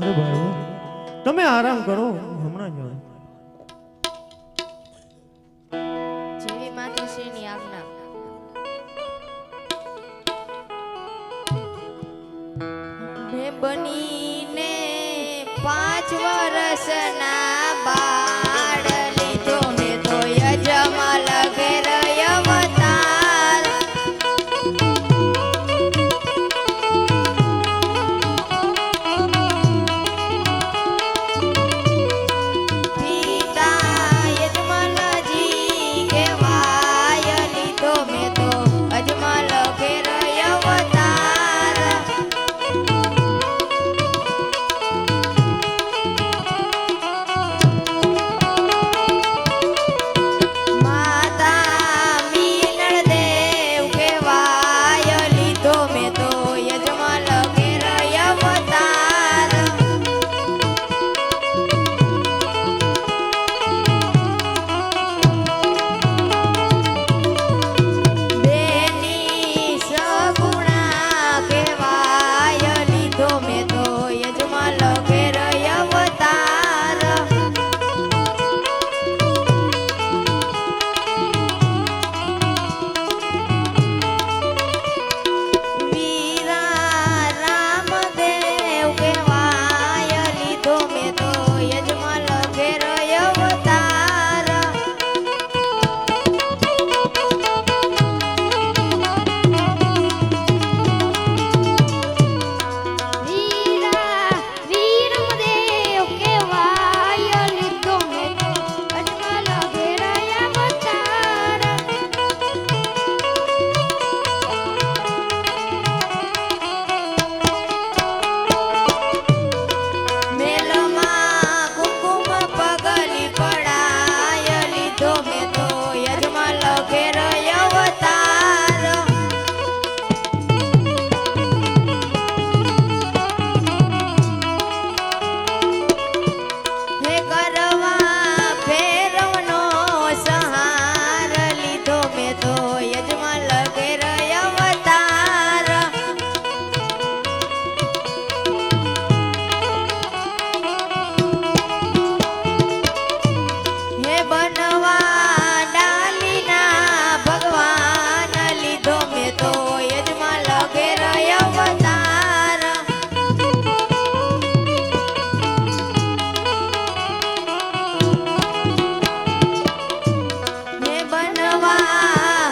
અરે ભાઈ તમે આરામ કરો હમણાં જ આવે. જેવી માતૃશ્રીની આજ્ઞા. મેં બનીને 5 વર્ષના બાળ લીધો મેં તો યજમાલ ઘેર અવતાર. પિતા યજમાલજી કહેવાય લીધો મેં તો અજમાલ ઘેર અવતાર. માતા મીનળ દેવ કહેવાય લીધો મેં તો યજમાલ ઘેર અવતાર. બેની સગુણા કહેવાય લીધો મેં તો યજમાલ ઘેર અવતાર. વીરા રામદેવ કહેવાય લીધો મેં તો યજમાલ ઘેર અવતાર. વીરા વીરમદેવ કહેવાય લીધો મેં તો અજમાલ ઘેર અવતાર. મેલમાં કુકુમ પગલી પડાય લીધો મેં તો યજમાલ ઘેર અવતાર. હે કરવા ફેરવનો સહાર લીધો મેં તો યજમાલ ઘેર અવતાર. હે બનવા ડાલીના ભગવાન લીધો મેં તો યજમાલ ઘેર અવતાર. હે બનવા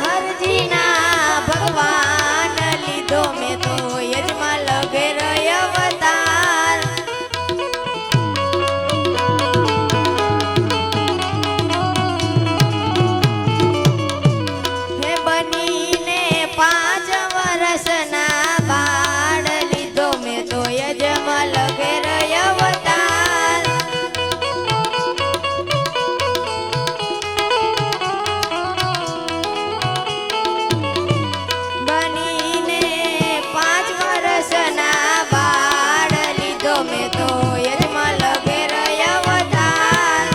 હરજીના ભગવાન લીધો મેં તો યજમાલ ઘેર અવતાર. હે બનીને 5 વર્ષના બાળ લીધો મેં તો યજમાલ ઘેર અવતાર. બનીને 5 વર્ષના બાળ લીધો મેં તો યજમાલ ઘેર અવતાર.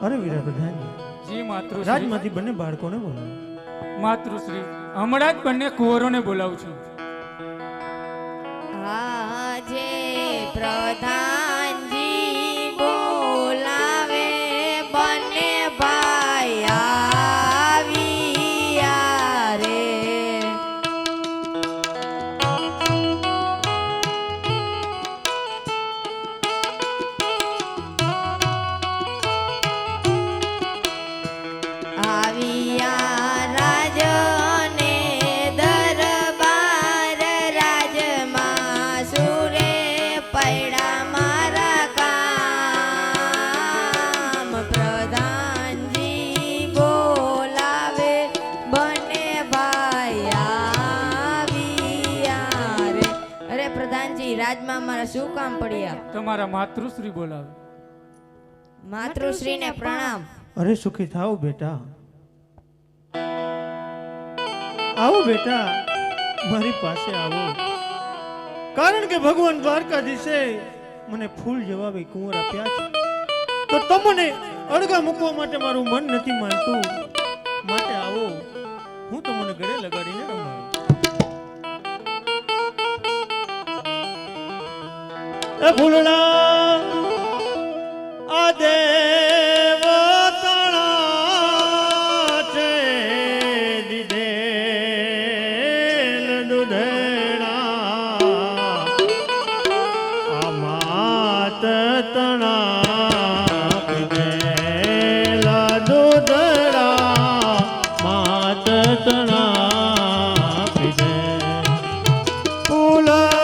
અરે વીરા પ્રધાન જી માતૃશ્રી. રાજમાંથી બંને બાળકોને બોલાવો. માતૃશ્રી હમણાં જ બંને કુંવરોને બોલાવું છું. આજે પ્રધાનજી બોલાવે બંને ભાઈ આવ્યા રે. આવ્યા રાજને દરબાર રાજમાં સુરે શું કામ પડ્યા? તમારા માતૃશ્રી બોલાવે. માતૃશ્રીને પ્રણામ. અરે સુખી થાવ બેટા, આવો બેટા, મારી પાસે આવો. કારણ કે ભગવાન દ્વારકાધીશે મને ફૂલ જવાબે કુંવર આપ્યા છે, તો તમને અડગા મૂકવા માટે મારું મન નથી માનતું. માટે આવો, હું તમને ગળે લગાડીને રમાડું. એ ફૂલડા આ દેવ તણા છે દીધેલ દુધેડા, આ માત તણા પીધેલા દુધડા, માત તણા પીધે ફૂલડા.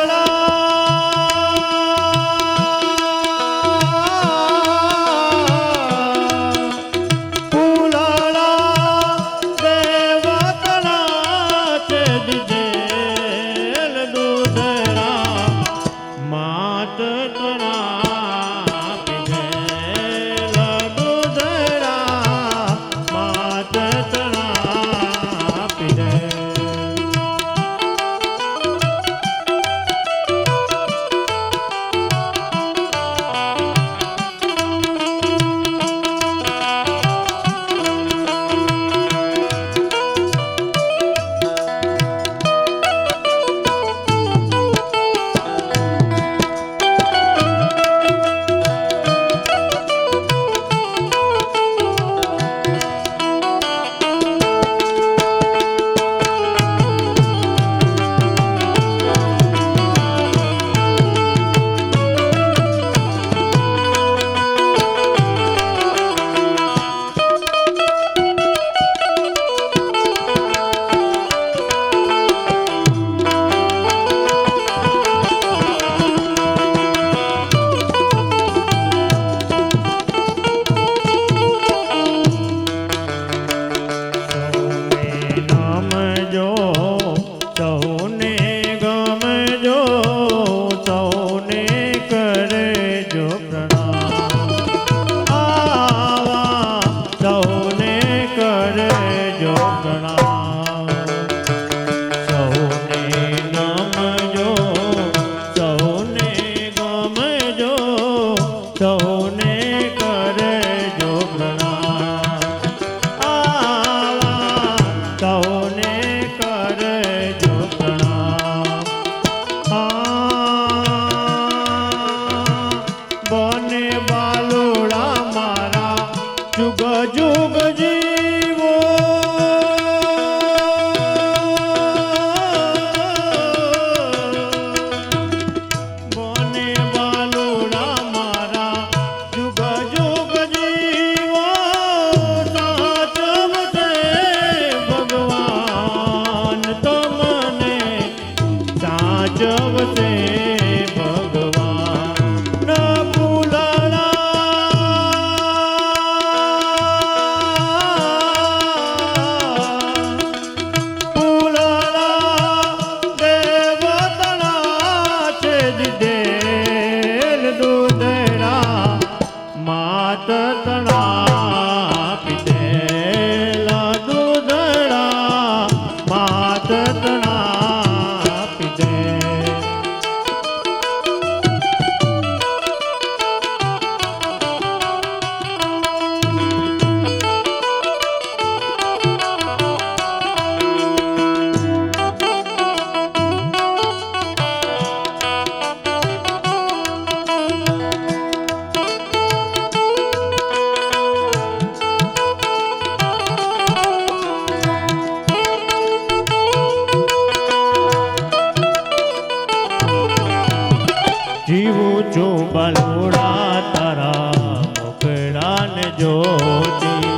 જીવું છું બલોડા તારા મોકળા ને જોતી,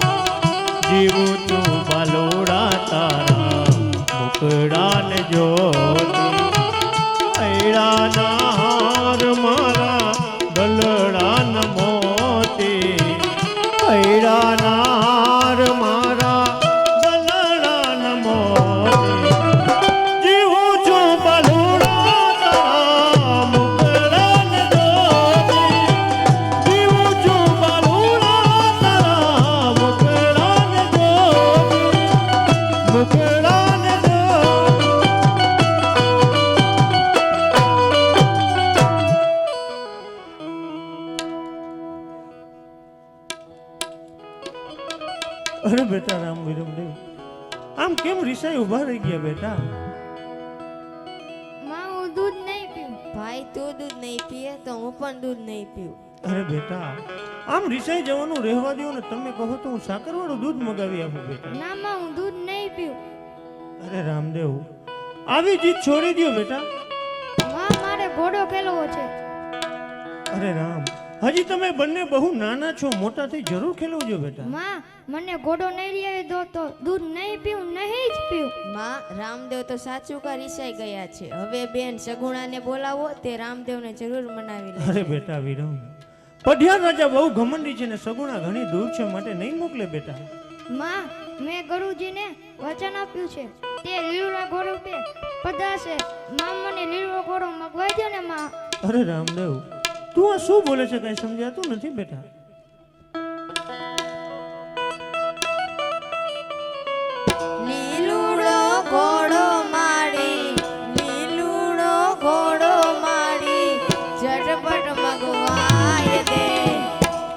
જીવું છું બલોડા તારા મોકળા ને જોતી. ऐड़ा नार मारा दलड़ा न मोती, ऐड़ा नार मारा दलड़ा न मोती. जीवू છું બલોડા તારા મોકળા અરે બેટા રામ વિરમદેવ, આમ કેમ રિસાઈ ઊભા રહી ગયા બેટા? માં હું દૂધ નહીં પીવું. ભાઈ તું દૂધ નહીં પીએ તો હું પણ દૂધ નહીં પીવું. અરે બેટા, આમ રિસાઈ જવાનું રહેવા દો ને. તમે કહો તો હું સાકરવાળું દૂધ મગાવી આપું બેટા. ના માં હું દૂધ નહીં પીવું. અરે રામદેવ, આવી જીત છોડી દો બેટા. માં મારે ઘોડો ખેલવો છે. અરે રામ, હજી તમે બંને બહુ નાના છો, મોટા થઈ જરૂર ખેલવજો બેટા. માં મને ઘોડો નહીં લઈ આવી દો તો દૂધ નહીં પીવું, નહીં જ પીવું. માં રામદેવ તો સાચું કા રિસાઈ ગયા છે. હવે બેન સગુણાને બોલાવો, તે રામદેવને જરૂર મનાવી લે. અરે બેટા વિરમ, પઢિયાર રાજા બહુ ઘમંડી છે ને સગુણા ઘણી દૂર છે, માટે નહીં મોકલે બેટા. માં મેં ગુરુજીને વચન આપ્યું છે, તે લીલુડા ઘોડો પે પધારશે. માં મને લીલો ઘોડો મગવાઈ દો ને માં. અરે રામદેવ, તું આ શું બોલે છે? કઈ સમજાતું નથી બેટા. લીલુડો ઘોડો માડી, લીલુડો ઘોડો માડી, ઝટપટ મગવાય દે,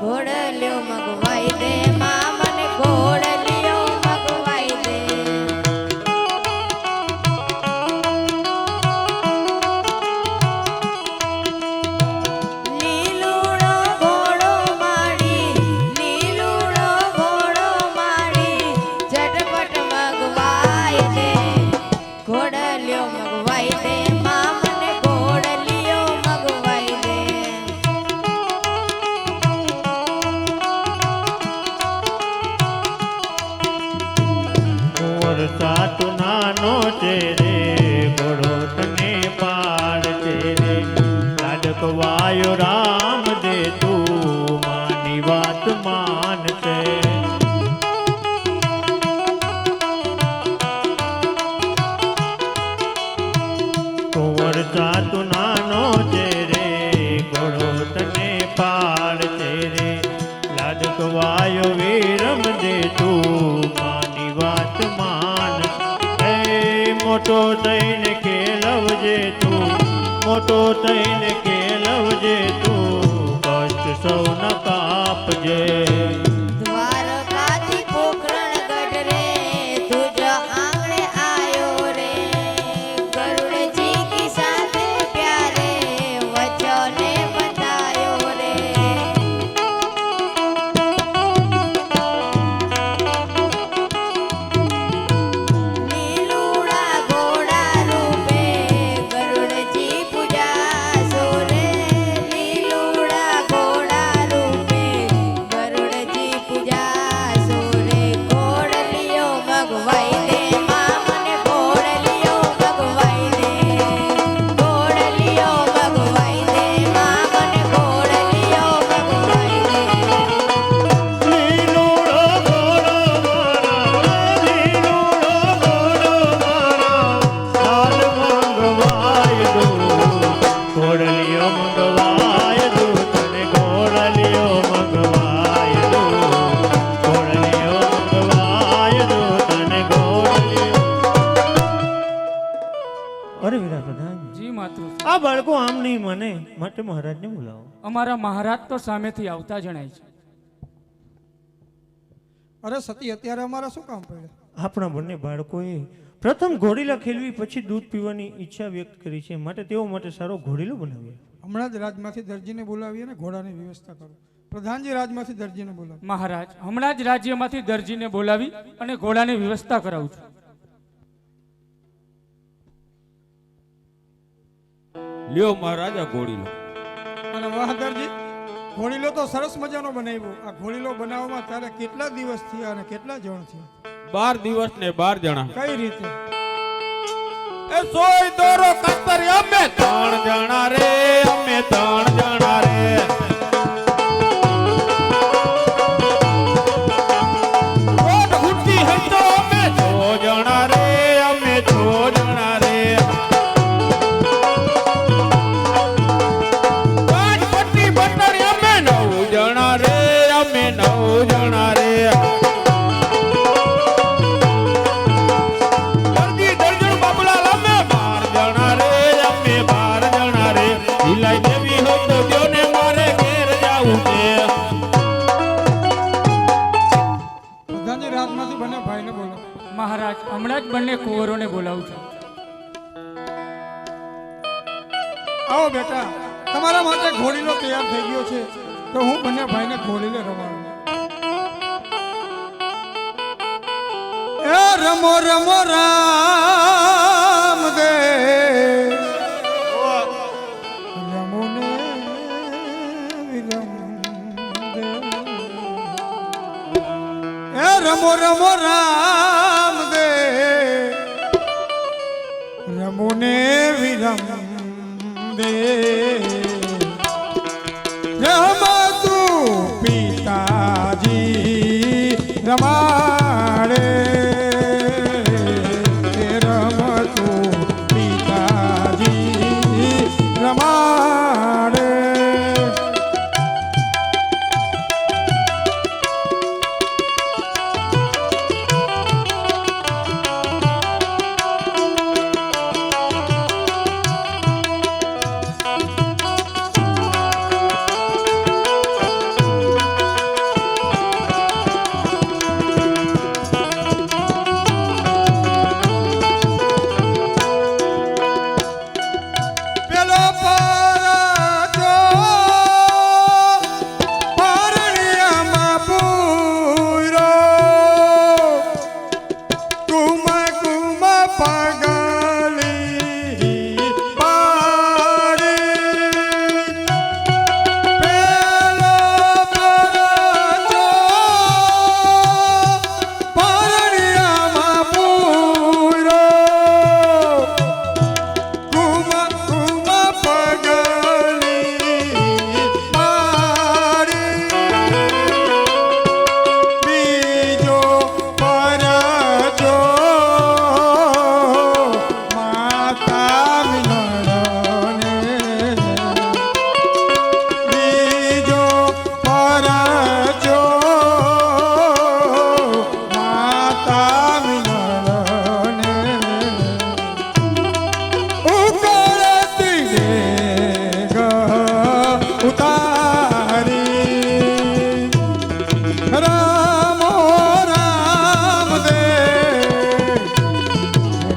ઘોડલિયો મગવાઈ દે. માં મને ઘોડલિયો મગવાઈ દે. લીલુડો ઘોડો માડી, લીલુડો ઘોડો માડી, ઝટપટ મગવાઈ દે, ઘોડલિયો મગવાઈ દે. માં મને ઘોડલિયો મગવાઈ દે. મોર સાત નાનો છે રે, ઘોડો તને પાડ છે રે. લાડકવાયો રામ દે, તું માની વાત માનશે. કુંવર સાત નાનો છે રે, ઘોડો તને પાડ છે રે. લાડકવાયો વિરમ દે, તું માની વાત માન. એ મોટો થઈને ખેલવજે તું, મોટો થઈને ખેલવજે તું, કષ્ટ સૌ ન કાપજે. દ્વારકાથી પોખરણગઢ રે, તુજ આંગણે આયો રે. ગરુડજી કી સાથે પ્યારે, વચને બતાયો રે. લીલુડા ઘોડા રૂપે, ગરુડજી પૂજાસો રે. લીલુડા ઘોડા રૂપે, ગરુડજી પૂજાસો રે. ઘોડલિયો મગવાઈ દે, માં મને ઘોડલિયો મગવાઈ દે. ઘોડલિયો મગવાઈ દે, માં મને ઘોડલિયો મગવાઈ દે. લીલુડો ઘોડો મારા, લીલુડો ઘોડો મારા, લાલ મંગવાય દઉં, ઘોડલિયો મંગવાય દઉં તને, ઘોડલિયો મંગવાય દઉં, ઘોડલિયો મંગવાય દઉં તને, ઘોડલિયો. અરે વીરા પ્રધાન, જી માતૃશ્રી, આ બાળકો આમ નહીં માને, માટે મહારાજને બોલાવો. અમારા મહારાજ તો સામેથી આવતા જણાય છે. અરે સતી, અત્યારે અમારા શું કામ પડ્યું? આપણા બંને બાળકોએ પ્રથમ ઘોડીલા ખેલવી, પછી દૂધ પીવાની ઈચ્છા વ્યક્ત કરી છે, માટે તેઓ માટે સારો ઘોડીલો બનાવ્યો. હમણાં જ રાજમાંથી દરજીને બોલાવીએ ને ઘોડાની વ્યવસ્થા કરો. પ્રધાનજી રાજમાંથી દરજીને બોલાવો. મહારાજ, હમણાં જ રાજ્યમાંથી દરજીને બોલાવી અને ઘોડાની વ્યવસ્થા કરાવું છું. લ્યો મહારાજા ઘોડીલો. અને વાહ દરજી, ઘોડીલો તો સરસ મજાનો બનાવ્યો. આ ઘોડીલો બનાવવામાં તારે કેટલા દિવસ થયા અને કેટલા જણ થયા? 12 દિવસ ને 12 જણા. કઈ રીતે? એ સોય દોરો કાતરી અમે 3 જણા રે, અમે 3 જણા રે. ઓટ ગુટ્ટી હંતો અમે 6 જણા રે, અમે 6 જણા રે. પાંચ પટ્ટી બટરી અમે 9 જણા રે, અમે 9 જણા રે. દરજી દર્જન બાબલા અમે 12 જણા રે, અમે 12 જણા રે. હિલાઈ દેવી હોય કુંવરોને બોલાવું છું. આવો બેટા, તમારા માટે ઘોડીલો તૈયાર થઈ ગયો છે, તો હું બંને ભાઈને ઘોડીલે રમાડું. એ રમો રમો રામ દે, રમો ને વિરમ દે. એ રમો રમો રામ દે, રમો ને વિરમ દે. રમા તું પિતાજી રમાડે, રમ તું પિતાજી રમાડે. પેલો પરજો પરણિયામાં પૂરો, કુમ કુમ પગલી પાડી. પેલો પરજો પરણિયામાં પૂરો, કુમ કુમ પગલી પાડી. બીજો પરજો માતા મિલને, બીજો પરજો માતા મિલને. ઉકળતી ડેગ ઉતારી, રામો રામ દે,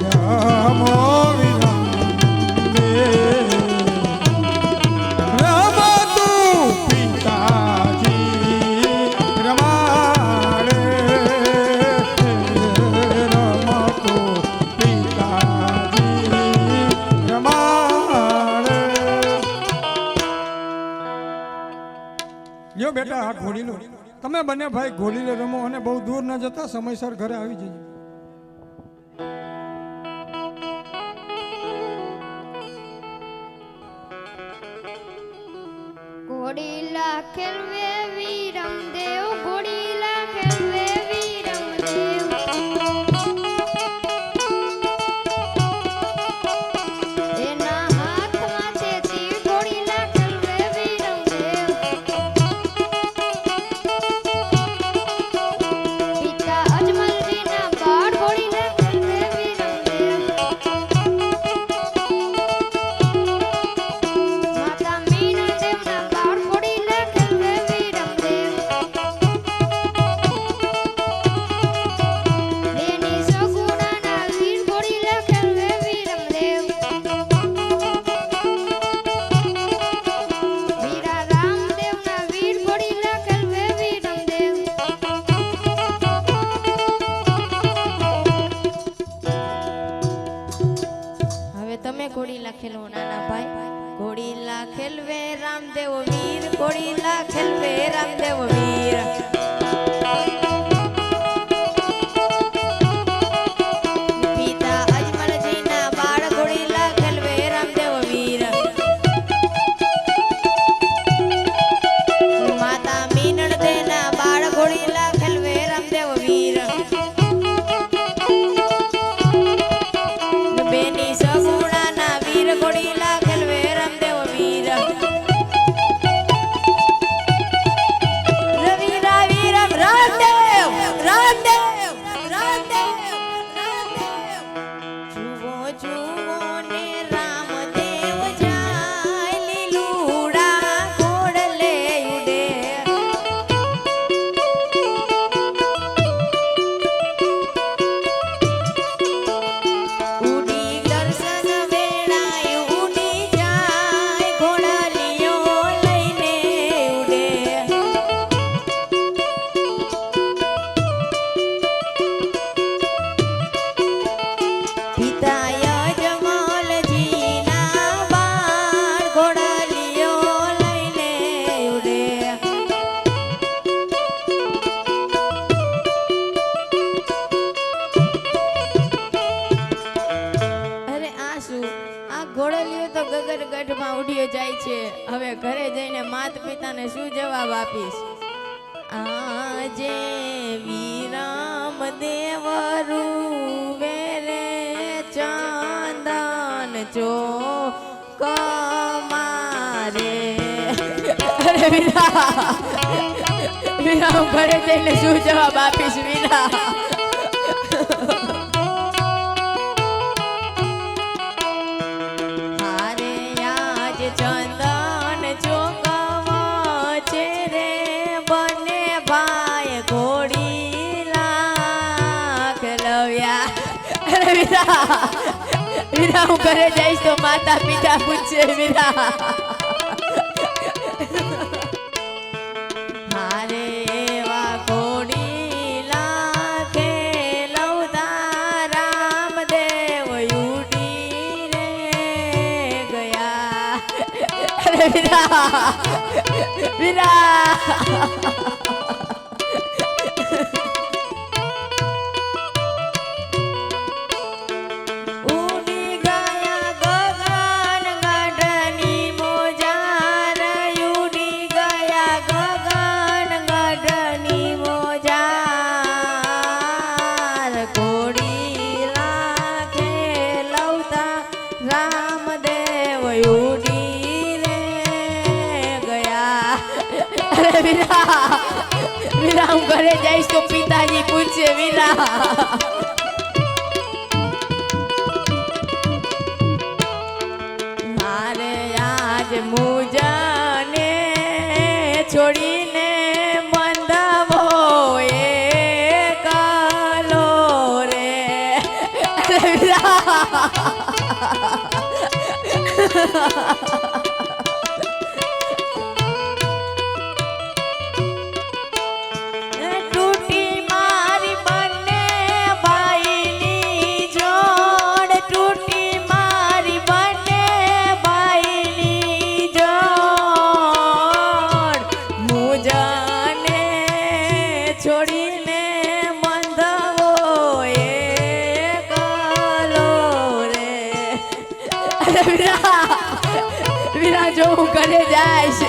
રામો વિરમ દે. રમ તું પિતાજી રમાડે, રમ તું પિતાજી રમાડે. લ્યો બેટા, આ ઘોડીલો તમે બંને ભાઈ ઘોડીલે રમો અને બહુ દૂર ન જતા સમયસર ઘરે આવી જજો. ઘોડીલા ખેલવે વિરમ દેવ, ઘોડીલા ખેલવે વિરમ દેવ. એના હાથમાં છે તીર, ઘોડીલા ખેલવે વિરમ દેવ. પિતા અજમલજીના બાળ, ઘોડીલા ખેલવે વિરમ દેવ. માતા મીનળ દેવના બાળ, ઘોડીલા ખેલવે વિરમ દેવ. બેની સગુણાના વીર, ઘોડીલા ખેલવે વિરમ દેવ. વીરા રામદેવના વીર, ઘોડીલા ખેલવે વિરમ દેવ. હવે તમે ઘોડીલા ખેલો નાના ભાઈ. ઘોડીલા ખેલવે રામદેવ વીર, ઘોડીલા ખેલવે રામદેવ વીર. પિતા અજમલજીના બાળ, ઘોડીલા ખેલવે રામદેવ વીર. માતા મીનળ દેના બાળ, ઘોડીલા ખેલવે રામદેવ વીર. બેની સગુણાના વીર, ઘોડીલા ખેલવે રામદેવ વીર. જઈને માતા પિતાને શું જવાબ આપીશ? આજે વિરામ દેવરું વેરે ચંદન ચોક મારે. અરે વીરા, વીરા હું ઘરે જઈને શું જવાબ આપીશ વીરા? હારે આજ ચંદન ચોક વચ્ચે રે બંને ભાઈ ઘોડી લાખ લવ્યા. અરે વીરા, વીરા હું ઘરે જઈશ તો માતા પિતા પૂછશે વીરા. હારે એવા ઘોડી લાખે લવતા રામદેવ ઉડી રે ગયા. અરે વીરા, વીરા ઉડી ગયા ગગન ગઢની મોજાર. ઉડી ગયા ગગન ગઢની મોજાર. ઘોડી લાખે લવતા રામદેવ ઉડી રે ગયા. અરે વીરા, વીરા હું ઘરે જઈશ તો પિતાજી પૂછશે વીરા. મારે આજ મુજને છોડીને બંધાવો એકલો રે. અરે વીરા, તૂટી મારી બંને ભાઈની જોડ. તૂટી મારી બંને ભાઈની જોડ. મુજને છોડીને બંધાવો એકલો રે. અરે વીરા, વીરા જો હું ઘરે જઈશ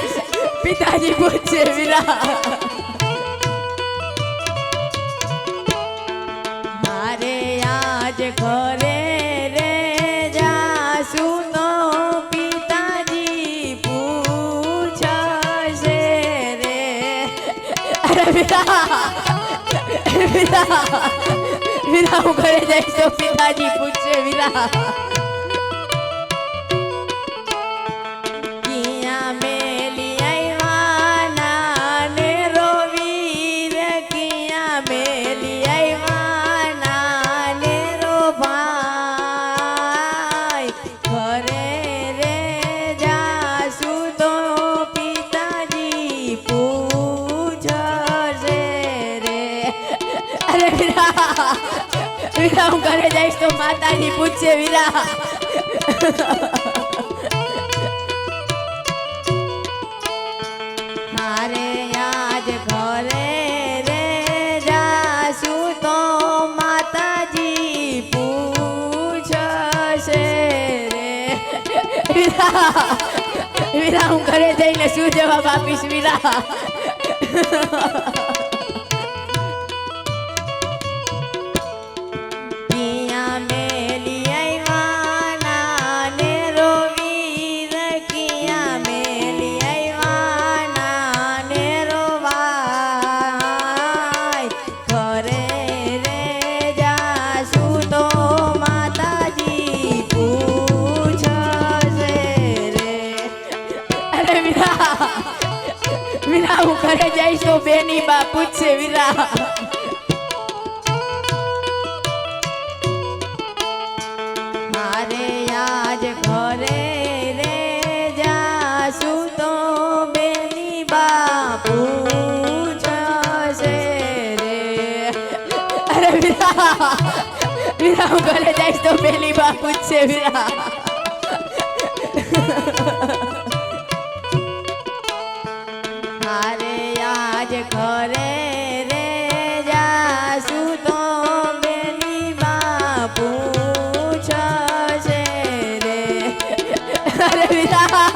પિતાજી પૂછશે વીરા. મારે આજ ઘરે રે જાશું તો પિતાજી પૂછશે રે. અરે વીરા, વીરા, વીરા હું ઘરે જઈશ તો પિતાજી પૂછશે વીરા. કિયા મેલી આવ્યા નાને રોવી રે. કિયા મેલી આવ્યા નાને રો ભાઈ. ઘરે રે જાશું તો પિતાજી પૂછશે રે. અરે વીરા, વીરા હું ઘરે જઈશ તો માતાજી પૂછશે વીરા. મારે આજ ઘરે રે જાશું તો માતાજી પૂછશે રે. વીરા, વીરા હું ઘરે જઈને શું જવાબ આપીશ વીરા? કિયા મેલી આવ્યા નાને રોવી રે. કિયા મેલી આવ્યા નાને રોવાય. ઘરે રે જાશું તો માતાજી પૂછશે રે. અરે વીરા, વીરા હું ઘરે જઈશ તો બેની બા પૂછશે વીરા. મારે આજ ઘરે રે જાશું તો બેની બા પૂછશે રે. અરે વીરા, વીરા હું ઘરે જઈશ તો બેની બા પૂછશે વીરા. મારે આજ ઘરે રે જાશું તો બેની બા પૂછશે રે. અરે વીરા,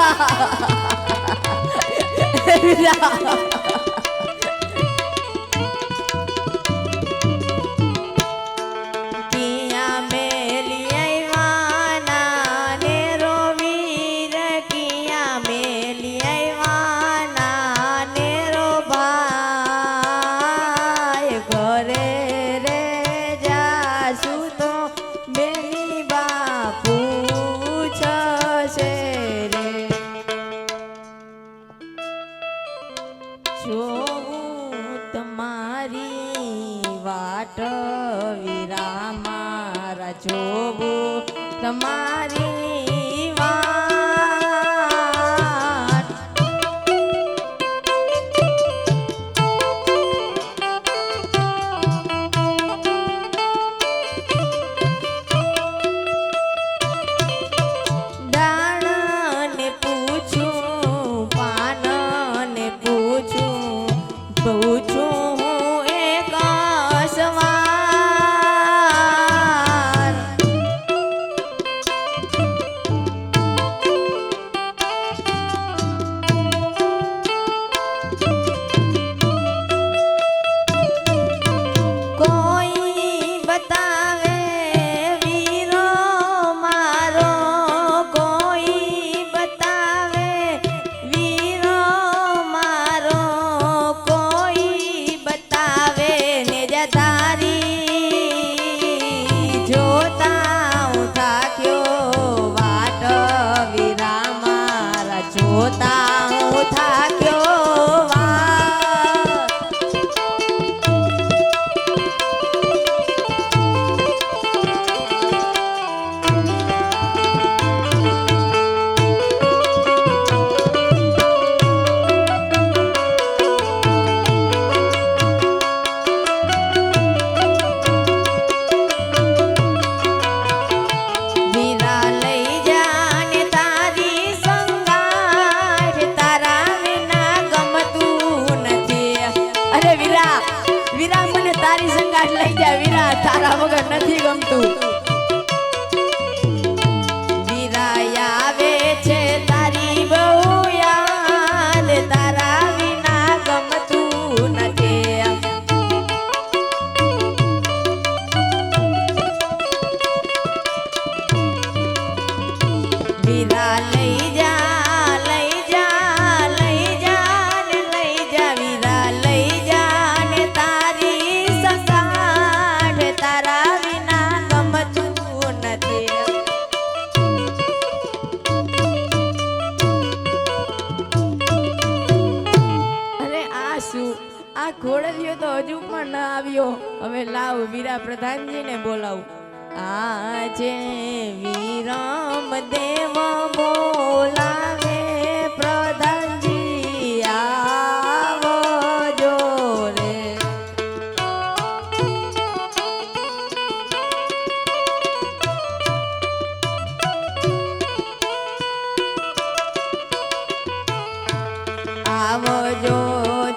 કિયા મેલી આઈવાના ને રોવીર કિયા મેલી આઈવાના ને રો ભાઈ ઘરે રે જાસુ તો બેની બાપુ છશે રે જોવું તમારી વાટ વીરા મારા જોવું તમારી વાટ ડાળને પૂછું પાનને પૂછું પૂછું હું એક સવાર કોઈ બતાવે વીરો મારો કોઈ બતાવે વીરો મારો કોઈ બતાવે ને જતારી જોતા હું થાક્યો વાટ વીરા મારા જોતા હું થાક્યો વાટ વીરા લઈ જાને તારી સંગાટ તારા વિના ગમતું નથી અરે વીરા વીરા મને તારી સંગાટ લઈ જા વીરા તારા વગર નથી ગમતું વીરા આવે છે તારી બહુ યાદ તારા વિના ગમતું નથી વીરા લઈ જા લઈ જા લઈ જા ને લઈ જા વીરા લઈ જા ને તારી સંગાટ તારા વિના ગમતું નથી અરે આ શું આ ઘોડલિયો તો હજુ પણ ન આવ્યો હવે લાવ વીરા પ્રધાનજીને બોલાવું આજે વિરામ દેવ બોલાવે પ્રધાનજી આવજો રે આવજો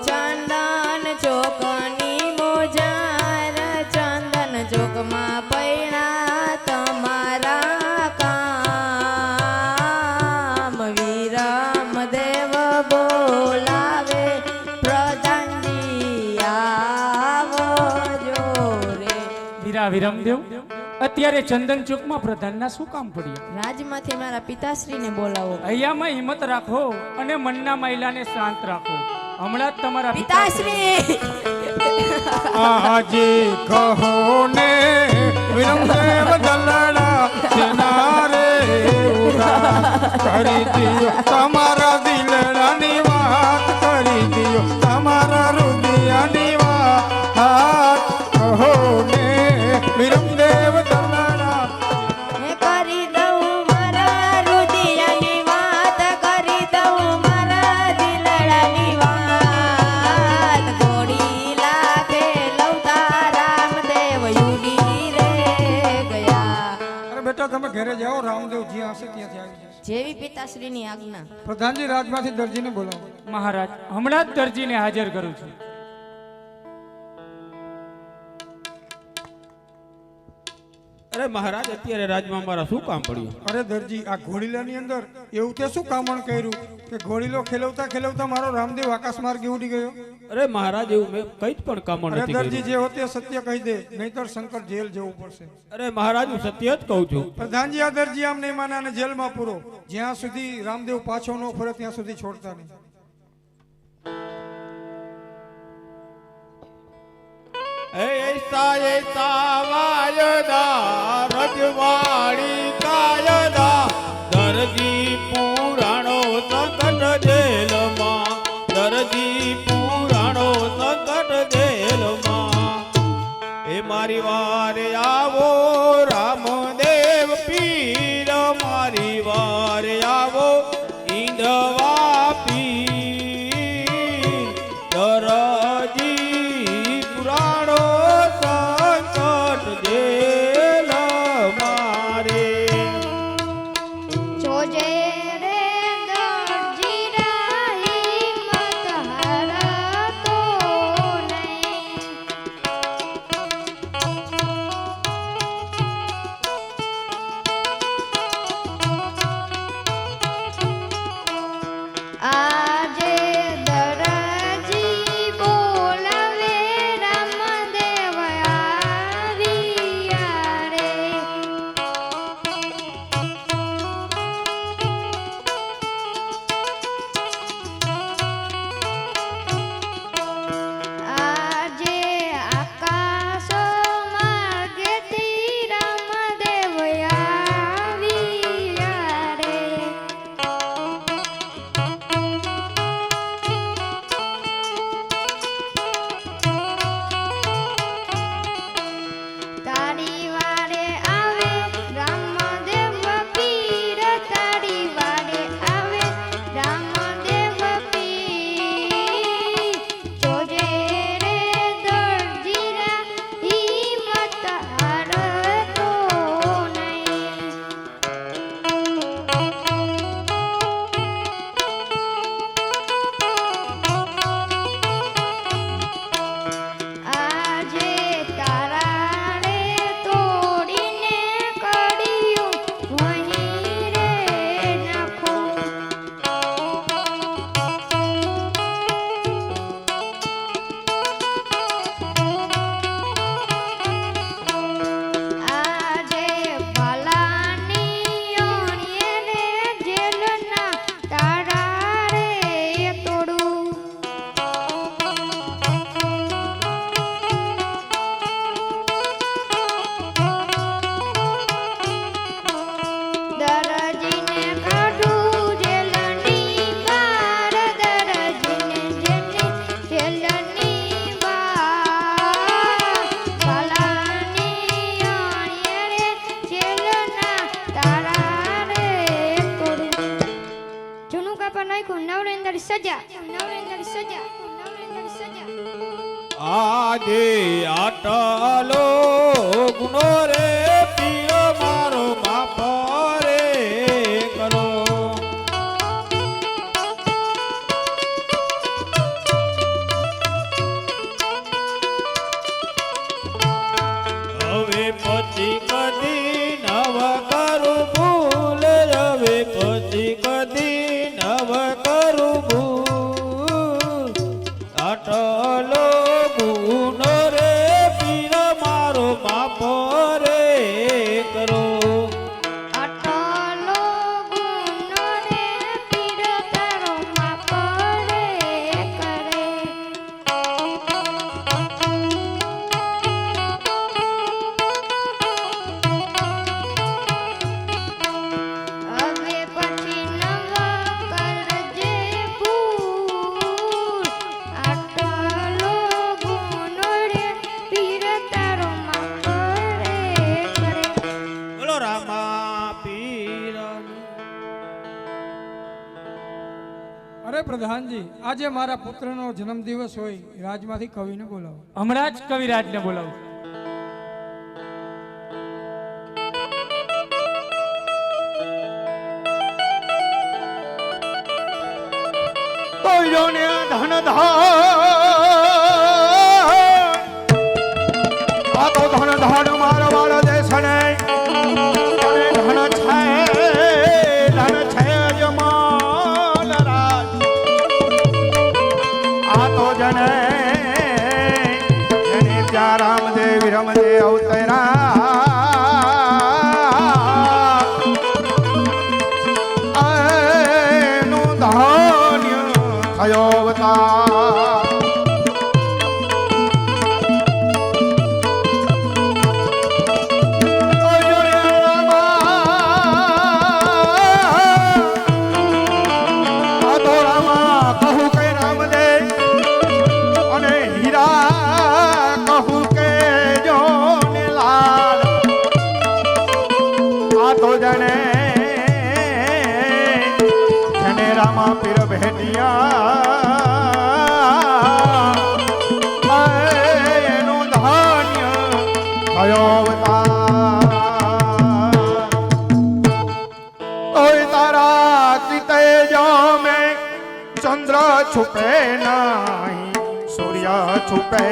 ચંદન ચોકની મોજાર ચંદન ચોકમાં પૈણા તમારા કામ વિરમ દેવ બોલાવે પ્રધાનજી આવજો રે વીરા વિરમદેવ અત્યારે ચંદન ચોકમાં પ્રધાનના શું કામ પડ્યું રાજમાંથી મારા પિતાશ્રીને બોલાવો અહીંયામાં હિંમત રાખો અને મનના મહિલાને શાંત રાખો હમણાં જ તમારા પિતાશ્રી આજે કહો ને વિરમદેવ દલડા સેનારે ઉડા કરી દિયો તમારા દિલડાની વાત કરી દિયો તમારા હૃદયની વાત કહો ને વિરમદેવ દલડા હે કરી દઉં મારા હૃદયની વાત કરી દઉં મારા દિલડાની વાત ઘોડી લાગે લવતા રામદેવ યુડી રે ગયા અરે બેટા તમે ઘરે જાઓ રામદેવ જ્યાં હશે ત્યાંથી આવી જશે જેવી પિતાશ્રીની આજ્ઞા પ્રધાનજી રાજમાંથી દરજીને બોલાવો મહારાજ હમણાં જ દરજીને હાજર કરું છું અરે મહારાજ અત્યારે રાજમાં મારા શું કામ પડ્યું? અરે દરજી, આ ઘોડીલાની અંદર એવું તે શું કામણ કર્યું કે ઘોડીલો ખેલવતા ખેલવતા મારો રામદેવ આકાશ માર્ગે ઉડી ગયો? અરે મહારાજ એવું મેં કઈ જ પણ કામ અરે નથી દરજી, કર્યું. જે હોતે સત્ય કહી દે, નહીતર શંકર જેલ જવું પડશે. અરે મહારાજ હું સત્ય જ કહું છું. પ્રધાનજી, આ દરજી આમ નહીં માને અને જેલમાં પૂરો. જ્યાં સુધી રામદેવ પાછો ન ફરે ત્યાં સુધી છોડતા નહીં. એસા વાયદા રજવાડી કાયદા દરજી પુરાણો સંકટ જેલમાં, દરજી પુરાણો સંકટ જેલમાં. એ મારી વારે આવો રામદેવ પીર, મારી વારે આવો ઈંદવા પીર. દરજી પુરાણો સંકટ જેલ મારે. જોજે રે દરજીરા હિંમત હારતો નહીં. આજે દરજી બોલાવે રામદેવ આવ્યા રે. આજે આકાશો માર્ગેથી રામદેવ આવ્યા રે. તારી વારે આવે રામદેવ પીર, તારી વારે આવે રામદેવ પીર. જોજે રે દરજીરા હિંમત હારતો નહીં. આજે તારા રે તોડીને કડિયું વહીં રે નાખું. આજે ભલાની ઓણીએ રે જેલના તારા રે તોડું. દરજીને કાઢું જેલની બહાર, દરજીને જેલની બહાર. ભલાની ઓણીએ રે જેલના તારા રે તોડું. જૂનું કાપા નાખ્યું, નવરે અંદર સજા, નવરે અંદર સજા, નવરે અંદર સજા. આજે આટલો ગુનો રે પીરો મારો માફ રે કરો. હવે પછી કદી નવ કરું ભૂલ, હવે પછી કદી નવ કરું ભૂલ. આટલો ગુનો રે પીર મારો માફ રે કરો. આટલો ગુનો રે પીર તારો માફ રે કરે. હવે પછી નવ કરજે ભૂલ. આટલો ગુનો રે પીર તારો માફ રે કરે. બોલો રામા પીર. અરે પ્રધાનજી, આજે મારા પુત્રનો જન્મદિવસ હોય, રાજમાંથી કવિને બોલાવો. હમણાં જ કવિરાજને બોલાવું. ધન ધાન આ તો ધન ધાન મારા વાળા દેશ ને જને એને ત્યાં રામદેવ રમદેવ અવતરા એનું ધાન્ય થયો અવતાર રામા પીર ભેટિયા એનું ધાન્ય થયો અવતાર ઓય તારા કીતે જો મેં ચંદ્ર છુપે નહીં સૂર્ય છુપે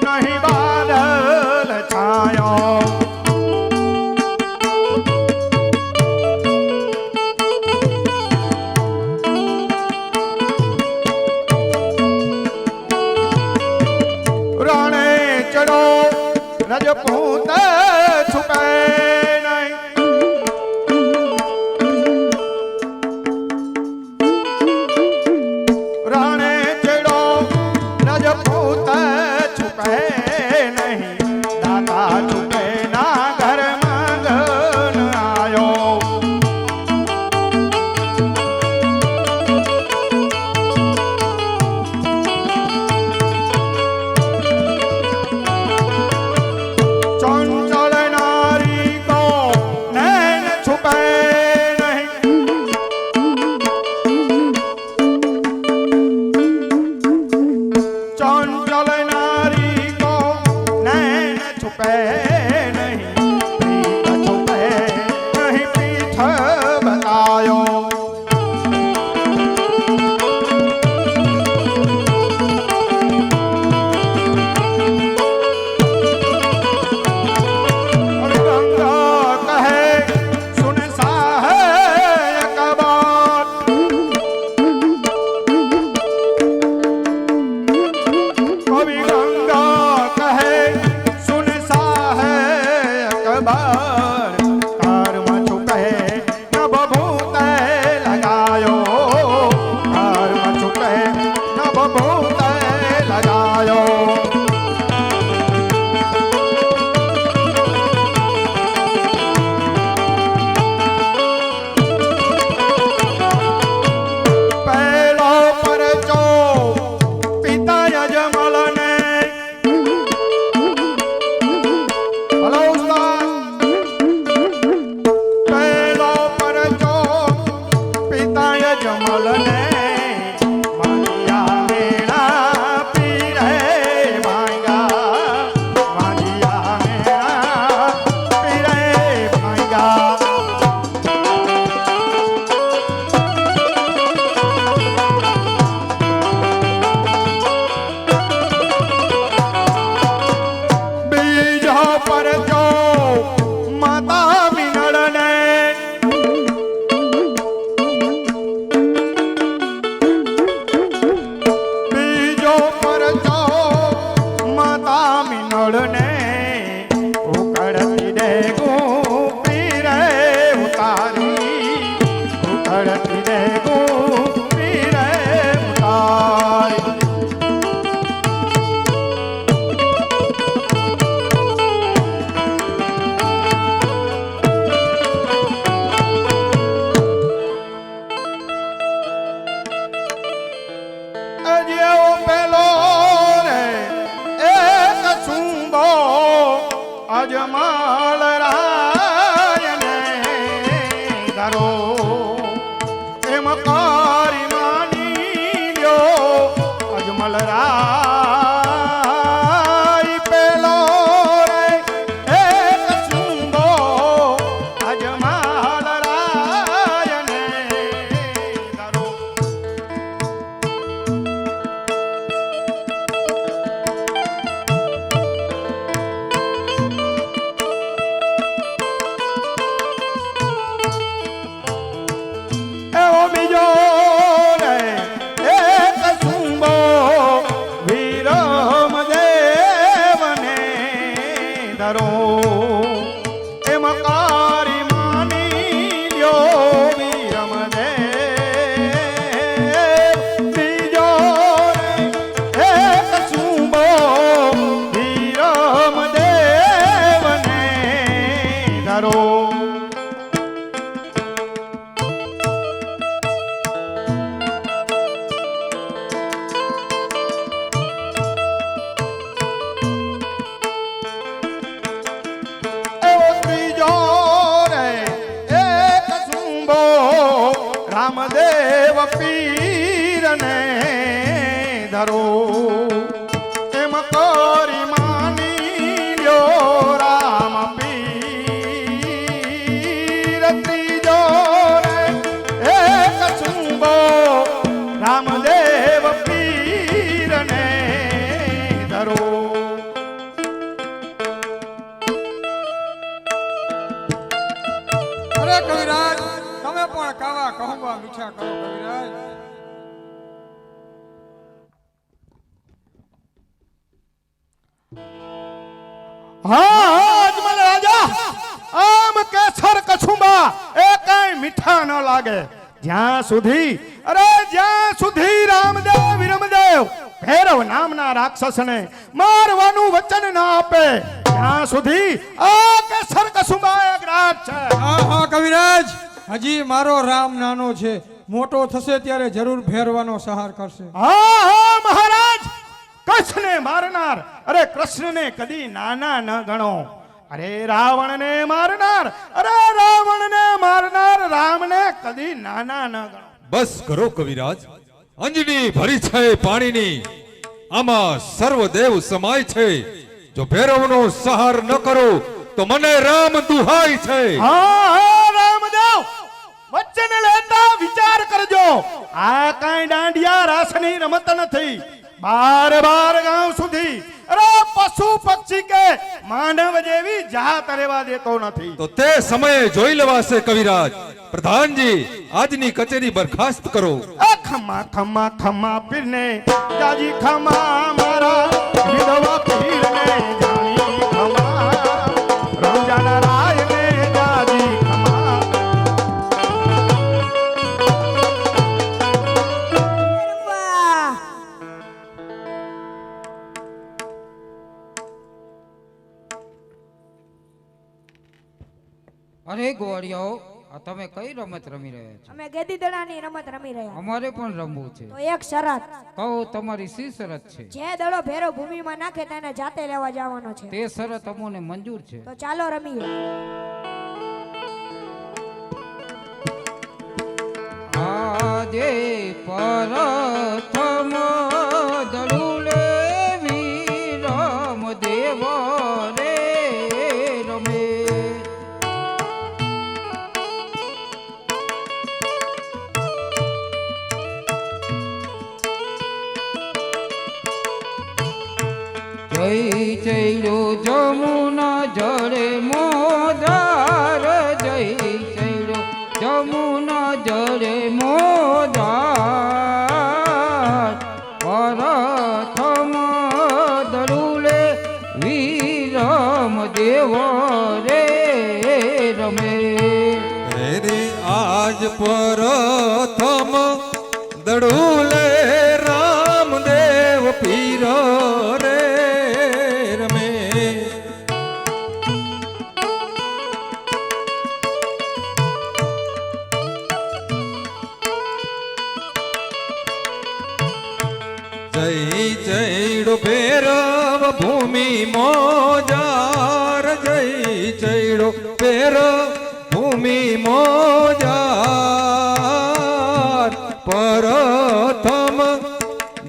નહીં બાદલ છાયો રજપૂત છુપે નહીં રાણે ચડો રજપૂત છુપે નહીં દાતા છુપે ના ઘરમાં ગન આયો અજમલ રાયને ધરો એમ કરી માની લ્યો અજમલ રાય પેલો રે એક સુંબો અજમલ રાયને ધરો રામદેવ પીરને ધરો એમ કરી માની લ્યો રામ પીર ત્રીજો રે એક ચુંબો રામદેવ પીરને ધરો. અરે કવિરાજ તમે પણ કાવા કહુંબા મીઠા કરો કવિરાજ. હા અજમલ રાજા આમ કેસર કછુંબા એ કઈ મીઠા ન લાગે જ્યાં સુધી રામદેવ વિરમદેવ ભૈરવ નામના રાક્ષસને મારવાનું વચન ના આપે ત્યાં સુધી આ કેસર કછુંબા એક રાત છે. હા હા કવિરાજ હજી મારો રામ નાનો છે, મોટો થશે ત્યારે જરૂર ફેરવાનો સહાર કરશે. હા હા મહારાજ કૃષ્ણને મારનાર અરે કૃષ્ણને કદી નાના ન ગણો. અરે રાવણને મારનાર રામને કદી નાના ન ગણો. બસ કરો કવિરાજ, અંજની ભરી છે પાણીની, આમાં સર્વદેવ સમાય છે. જો ભૈરવનો સહાર ન કરો તો મને રામ દુહાય છે. હા હા રામદેવ વચન લેતા વિચાર કરજો. આ કાંઈ દાંડિયા રાસની રમત નથી. બાર ગાંવ સુધી અરે પશુ પક્ષી કે માનવ જેવી જાત રહેવા દેતો નથી. તો તે સમયે જોઈ લેવાશે કવિરાજ. પ્રધાનજી આજની કચેરી બરખાસ્ત કરો. ખમા ખમા ખમા પીરને જાજી ખમા મારા વિધવા પીરને જાણી ખમા રંજાના રાયને જાજી ખમા. વાહ! અરે ગોળિયાઓ, આ તમે કઈ રમત રમી રહ્યા છો? અમે ગેદી દડાની રમત રમી રહ્યા. અમારે પણ રમવું છે. તો એક શરત, કહો તમારી શી શરત છે? જે દડો ભેરો ભૂમિમાં નાખે તેને જાતે લેવા જવાનો છે. તે શરત અમોને મંજૂર છે. તો ચાલો રમીએ. આજે પરથમ દડુલે વિરમ દેવ રે રમે. જય ચૈડો જમુના જળે મોદાર, જય ચૈડો જમુના જળે મોદાર, પરથમ દડુલે વિરમ દેવ રે રમે. રે આજ પ્રથમ દડુલે રામદેવ પીર રે રમે. જય ચૈડો ભૈરવ ભૂમિ મોજાર, જય ચૈડો ભૈરવ ભૂમિ મોજાર, પરથમ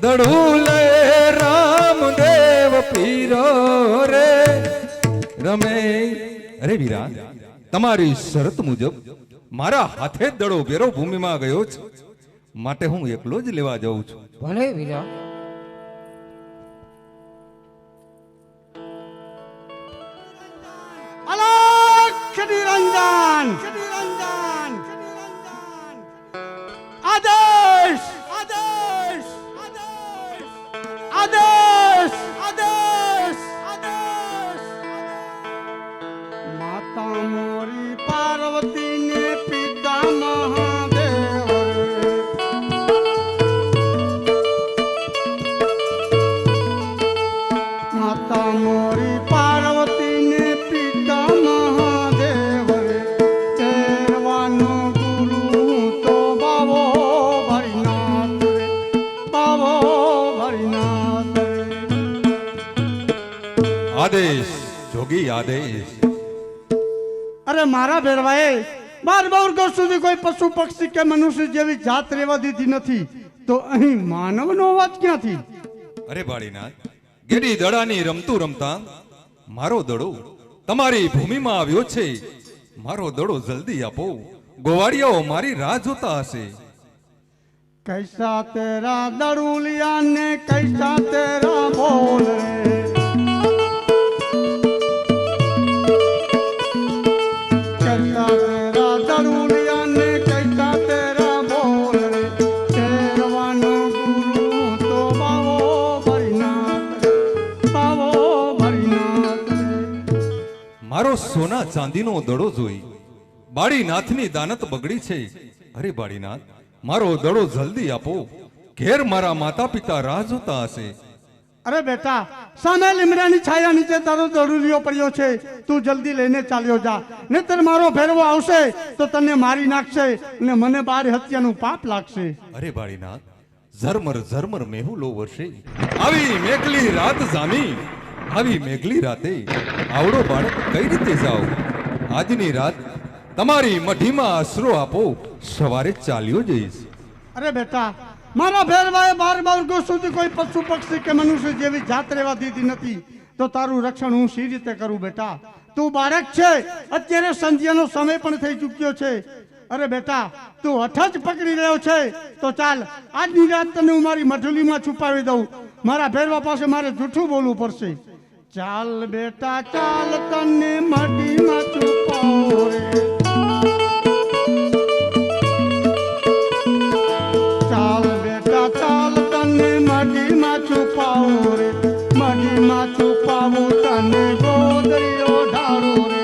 દડુલે રામદેવ પીર રે રમે. અરે વીરા, તમારી શરત મુજબ મારા હાથે જ દડો ભેરો ભૂમિમાં ગયો છે, માટે હું એકલો જ લેવા જાઉં છું. ભલે વીરા. અલખ નિરંજન આદેશ આદેશ આદેશ આદેશ આદેશ. માતા મોરી પાર્વતી ને પિતા મહાદેવ માતા મોરી પાર્વતી ને પિતા મહાદેવ તેરવાનો ગુરુ તો બાવો ભરીનાથ રે, બાવો ભરીનાથ રે. આદેશ જોગી આદેશ. અરે મારા ભેરવાએ બાર વર્ગો સુધી કોઈ પશુ પક્ષી કે મનુષ્ય જેવી જાત રહેવા દીધી નથી, તો અહીં માનવનો અવાજ ક્યાંથી? અરે બાળીનાથ, ગેડી દડાની રમતું રમતા મારો દડો તમારી ભૂમિમાં આવ્યો છે. મારો દડો જલ્દી આપો, ગોવાળિયાઓ મારી રાહ જોતા હશે. कैसा तेरा दड़ुलिया ने कैसा तेरा बोल रे, कैसा तेरा दड़ुलिया ने कैसा तेरा बोल रे, शेरवानो गुरु तो बावो भरीनाथ रे. મારો સોના ચાંદીનો દડો જોઈ બાળીનાથની દાનત બગડી છે. અરે બાળીનાથ, મારો દડો જલ્દી આપો, ઘેર મારા માતા પિતા રાહ જોતા હશે. અરે બેટા, સામે લીમડાની છાયા નીચે તારો દડુલિયો પડ્યો છે, તું જલ્દી લઈને ચાલ્યો જા, નહીતર મારો ભેરવો આવશે તો તને મારી નાખશે અને મને બાર હત્યાનું પાપ લાગશે. અરે બાળીનાથ, ઝરમર ઝરમર મેહુલો વર્ષે આવી મેઘલી રાત જામી. આવી મેઘલી રાતે આવડો બાળક કઈ રીતે જાઓ? આજની રાત તમારી મઢીમાં આશરો આપો, સવારે ચાલ્યો જઈશ. અરે બેટા, મારા ભેરવાએ 12 વર્ગો સુધી કોઈ પશુ પક્ષી કે મનુષ્ય જેવી જાત રહેવા દીધી નથી, તો તારું રક્ષણ હું સી રીતે કરું? બેટા, તું બાળક છે, અત્યારે સંધ્યાનો સમય પણ થઈ ચૂક્યો છે. અરે બેટા, તું હઠ જ પકડી રહ્યો છે, તો ચાલ આજની રાત તને હું મારી મઢલીમાં છુપાવી દઉં. મારા ભેરવા પાસે મારે જૂઠું બોલવું પડશે. ચાલ બેટા ચાલ, તને મઢીમાં છુપાવો રે. ચાલ બેટા ચાલ, તને મઢીમાં છુપાવો રે, મઢીમાં છુપાવું તને ગોદરીઓ ઢાળો રે.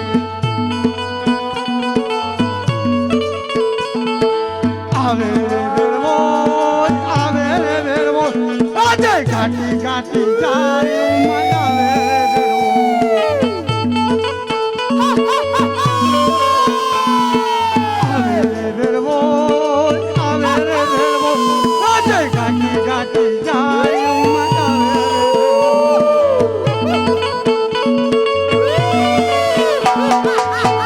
આવે રે ભેરવો, આવે રે ભેરવો, આજે ઘાટી ઘાટી જાય ઉમર. આવે રે ભેરવો, આવે રે ભેરવો, આવે રે ભેરવો, આજે ઘાટી ઘાટી જાય ઉમર.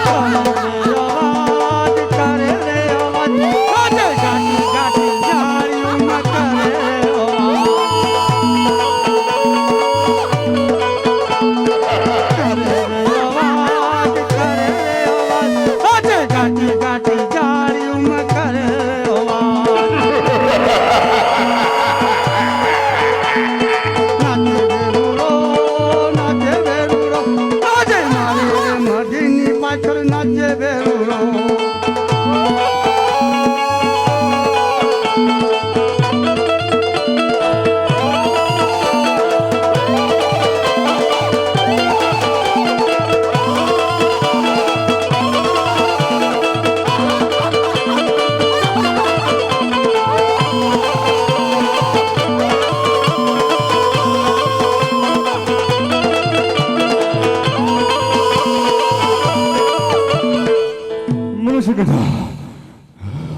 આવે રે અવાજ કરે રે અવાજ, આજે ઘાટી ઘાટી જાય ઉમર. કરે અવાજ, કરે રે અવાજ, આજે ઘાટી ઘાટી જાય ઉમર. કરે અવાજ. નાચે બેરુડો, નાચે બેરુડો, આજે મારી મઢીની પાછળ નાચે બેરુડો.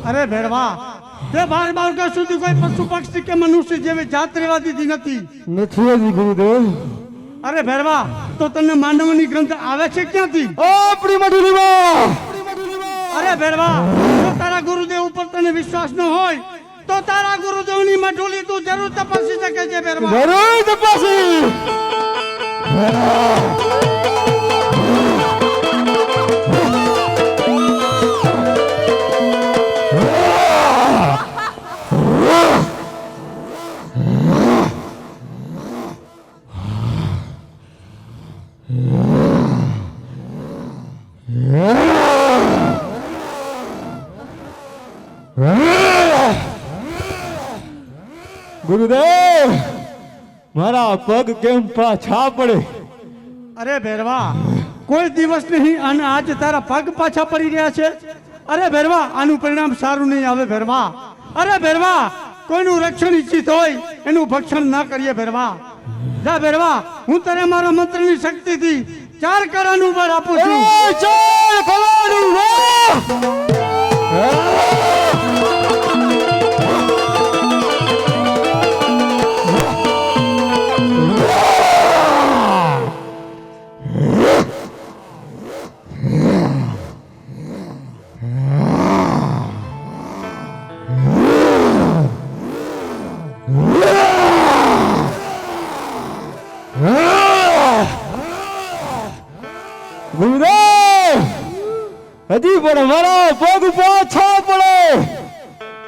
અરે ભેરવા, તે 12 બાળકો સુધી કોઈ પશુ પક્ષી કે મનુષ્ય જેવી જાત રહેવા દીધી નથી. નથી ગુરુદેવ. અરે ભેરવા, તો તને માનવની ગંધ આવે છે ક્યાંથી? આપણી મઢલીમાં. અરે ભેરવા, જો તારા ગુરુદેવ ઉપર તને વિશ્વાસ ન હોય તો તારા ગુરુદેવની મઢોલી તું જરૂર તપાસી શકે છે. ભેરવા, જરૂર તપાસી. ગુરુદેવ, મારા પગ કેમ પાછા પડે? અરે ભેરવા, કોઈ દિવસ નહીં અને આજ તારા પગ પાછા પડી રહ્યા છે. અરે ભેરવા, આનું પરિણામ સારું નહીં આવે. ભેરવા, અરે ભેરવા, કોઈનું રક્ષણ ઈચ્છિત હોય એનું ભક્ષણ ના કરીએ. ભેરવા, જા ભેરવા, હું તને મારા મંત્રની શક્તિથી 4 કળાનું બળ આપું છું. 4 કળાનું બળ. હજી પણ મારા પગ પાછો પડે.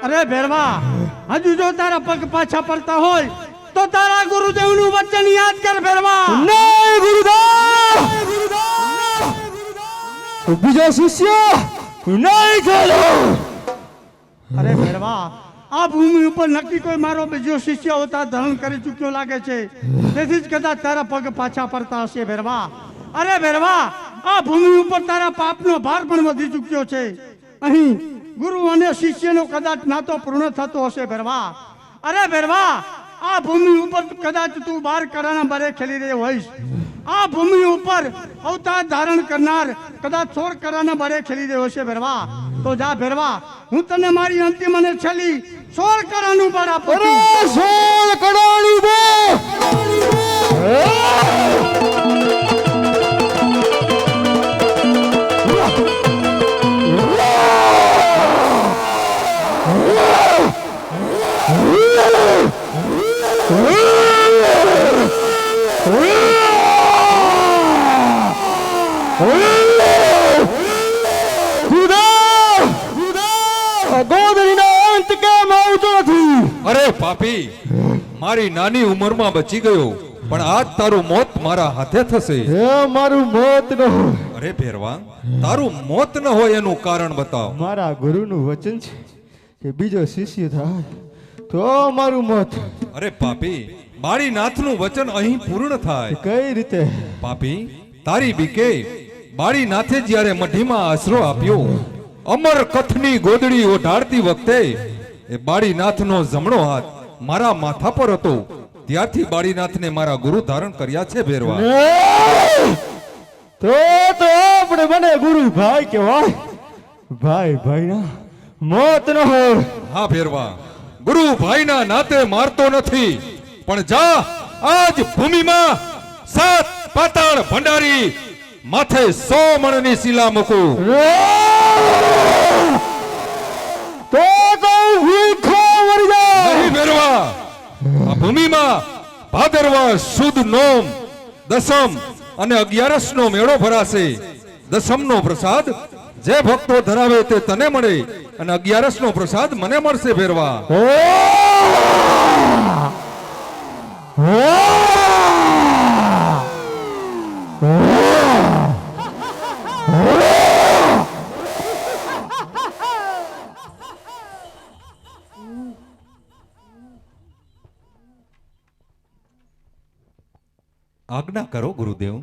અરે ભેરવા, હજુ જો તારા પગ પાછા પડતા હોય તો તારા ગુરુદેવનું વચન યાદ કર ભેરવા. નહીં ગુરુદેવ, બીજો શિષ્ય નહીં ચાલો. અરે ભેરવા, આ ભૂમિ ઉપર નક્કી કોઈ મારો બીજો શિષ્ય અવતાર ધારણ કરી ચૂક્યો લાગે છે. તેથી જ કદાચ તારા પગ પાછા પડતા હશે ભેરવા. અરે ભેરવા, આ ભૂમિ ઉપર તારા પાપનો ભાર પણ વધી ચૂક્યો છે. અહીં ગુરુ અને શિષ્યનો કદાચ નાતો પૂર્ણ થતો હશે ભેરવા. અરે ભેરવા, આ ભૂમિ ઉપર કદાચ તું 12 કરાના બરે ખેલી રહ્યો હોઈશ. આ ભૂમિ ઉપર અવતાર ધારણ કરનાર કદાચ 16 કરાના બરે ખેલી રહ્યો હશે ભેરવા. તો જા ભેરવા, હું તને મારી અંતિમ અને છેલ્લી 16 કરાનું બળ આપું છું. 16 કરોડની બો. અરે પાપી, મારી નાની ઉંમરમાં બચી ગયો, પણ આજ તારું મોત મારા હાથે થશે. હે મારું મોત ન હોય. અરે ભેરવા, તારું મોત ન હોય એનું કારણ બતાવ. મારા ગુરુનું વચન છે કે બીજો શિષ્ય થાય તો મારું મોત. અરે પાપી, બાળીનાથનું વચન અહીં પૂર્ણ થાય. કઈ રીતે? પાપી, તારી બીકે બાળીનાથે જ્યારે મઢીમાં આશરો આપ્યો, અમર કથની ગોદડી ઓઢાડતી વખતે એ બાળીનાથનો જમણો હાથ મારા માથા પર હતો. ત્યારથી બાળીનાથને મારા ગુરુ ધારણ કર્યા છે ભેરવા. તો આપણે બને ગુરુ ભાઈ કહેવાય. ભાઈ ભાઈના મોત ન હોય. હા ભેરવા, ગુરુ ભાઈના નાતે મારતો નથી, પણ જા આજ ભૂમિમાં 7 પાતાળ ભંડારી માથે 100 મણની શિલા મૂકું. તો ભૂખો મરી જાય. નહીં ભેરવા, આ ભૂમિમાં ભાદરવા સુદ નોમ, દસમ અને 11 નો મેળો ભરાશે. દસમનો પ્રસાદ જે ભક્તો ધરાવે તે તને મળે, અને 11 નો પ્રસાદ મને મળશે ભેરવા. આજ્ઞા કરો ગુરુદેવ.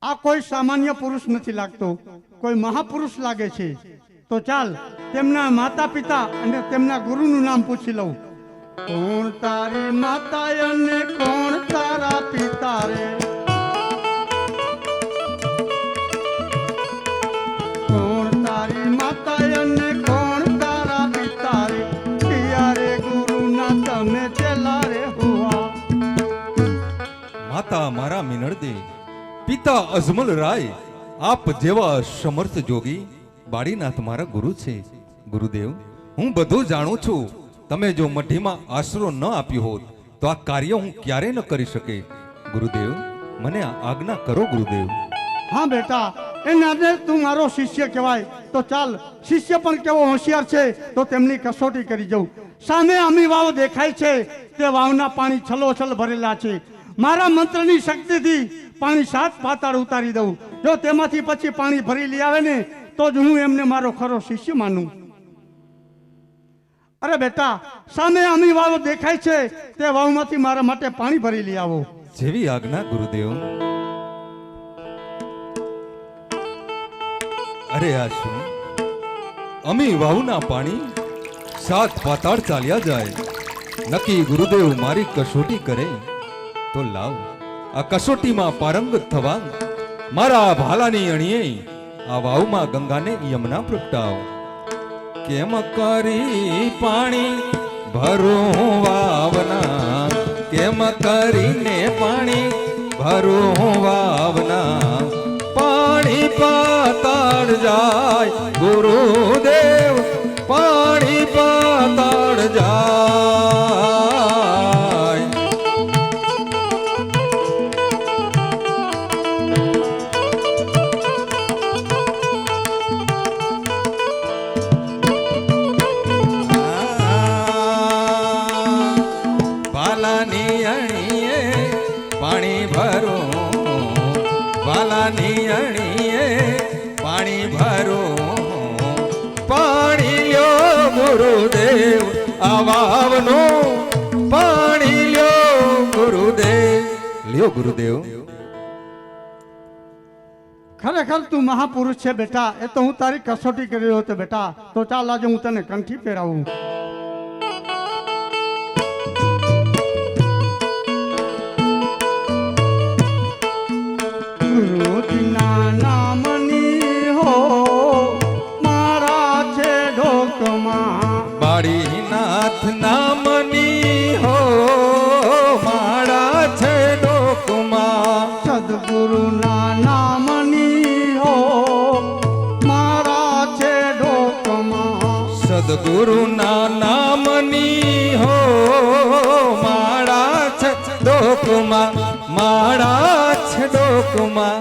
આ કોઈ સામાન્ય પુરુષ નથી લાગતો, કોઈ મહાપુરુષ લાગે છે. તો ચાલ તેમના માતા પિતા અને તેમના ગુરુનું નામ પૂછી લઉં. કોણ તારી માતા અને કોણ તારા પિતા રે? કોણ તારી માતા અને કોણ તારા પિતા રે? પિયા રે ગુરુના તમે ચેલા રે હુઆ. માતા મારા મિનળદે, પિતા અજમલ રાય, આપ જેવા સમર્થ જોગી બાળીનાથ મારા ગુરુ છે. ગુરુદેવ, હું બધું જાણું છું. તમે જો મઢીમાં આશરો ન આપ્યો હોત તો આ કાર્ય હું ક્યારેય ન કરી શકે. ગુરુદેવ, મને આજ્ઞા કરો ગુરુદેવ. હા બેટા, એના દે તું મારો શિષ્ય કહેવાય. તો ચાલ, શિષ્ય પણ કેવો હોશિયાર છે તો તેમની કસોટી કરી જવું. સામે અમી વાવ દેખાય છે, તે વાવના પાણી છલોછલ ભરેલા છે. મારા મંત્રની શક્તિથી પાણી 7 પાતાળ ઉતારી દઉં. જો તેમાંથી પછી પાણી ભરી લઈ આવે ને તો જ હું એમને મારો ખરો શિષ્ય માનું. અરે બેટા, સામે અમી વાવ દેખાય છે, તે વાવમાંથી મારા માટે પાણી ભરી લઈ આવો. જેવી આજ્ઞા ગુરુદેવ. અરે આ શું? અમી વાવના પાણી 7 પાતાળ ચાલ્યા જાય. નક્કી ગુરુદેવ મારી કસોટી કરે. તો લાવ, આ કસોટીમાં પારંગત થવા મારા ભાલાની અણીએ આ વાવમાં ગંગાને યમુના પ્રગટાવ. કેમ કરી પાણી ભરું વાવના, કેમ કરીને પાણી ભરું વાવના. પાણી પાતાળ જાય ગુરુદેવ, પાણી પાતાળ જાય. અણીએ પાણી ભરો વાલાની અણીએ પાણી ભરો પાણી લ્યો ગુરુદેવ આવાવનો પાણી લ્યો ગુરુદેવ લ્યો ગુરુદેવ ખરેખર તું મહાપુરુષ છે બેટા, એ તો હું તારી કસોટી કરી રહ્યો હતો બેટા. તો ચાલ આજે હું તને કંઠી પહેરાવું. ગુરુજીના નામની હો મારા છે ઢોકમાં, બાળીનાથ નામની હો માળા છે ડોકમાં, સદગુરુના નામની હો મારા છે ઢોકમાં, સદગુરુના નામની હો માળા છે ડોકમાં, માળા છે ડોકમાં.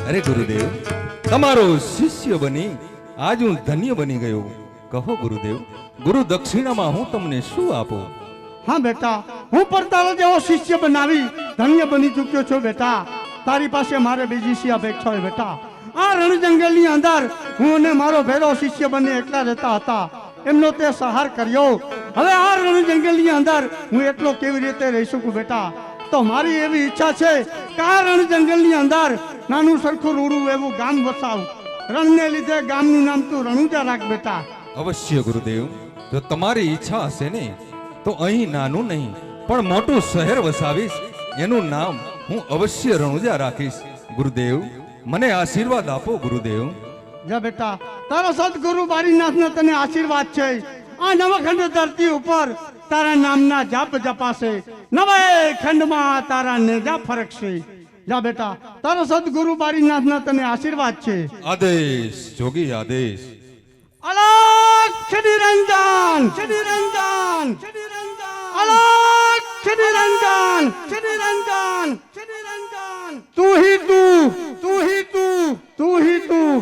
અરે ગુરુદેવ, તમારો શિષ્ય બની આજ હું ધન્ય બની ગયો. કહો ગુરુદેવ, ગુરુ દક્ષિણામાં હું તમને શું આપું? હા બેટા, હું પણ તારો જેવો શિષ્ય બનાવી ધન્ય બની ચૂક્યો છું બેટા. તારી પાસે મારે બીજી શી અપેક્ષા હોય બેટા? આ રણ જંગલની અંદર હું અને મારો ભેરો શિષ્ય બને એકલા રહેતા હતા, એમનો તે સહાર કર્યો. હવે આ રણ જંગલની અંદર હું એટલો કેવી રીતે રહી શકું બેટા? તો મારી એવી ઈચ્છા છે કે આ રણ જંગલની અંદર નાનું સરખું રૂડું એવું ગામ વસાવું. રણને લીધે ગામનું નામ તું રણુજા રાખ બેટા. અવશ્ય ગુરુદેવ, જો તમારી ઈચ્છા હશે ને તો અહીં નાનું નહીં પણ મોટું શહેર વસાવીશ. એનું નામ હું અવશ્ય રણુજા રાખીશ. ગુરુદેવ, મને આશીર્વાદ આપો ગુરુદેવ. જા બેટા, તારો સદગુરુ બારીનાથનો તને આશીર્વાદ છે. આ નવખંડ ધરતી ઉપર તારા નામના જાપ જપાશે, નવે ખંડમાં તારા નેજા ફરકશે. જા બેટા, તારો સદગુરુ બારીનાથના તને આશીર્વાદ છે. આદેશ જોગી આદેશ. અલખ નિરંજન નિરંજન અલખ નિરંજન નિરંજન નિરંજન તું હી તું તું હી તું તું હી તું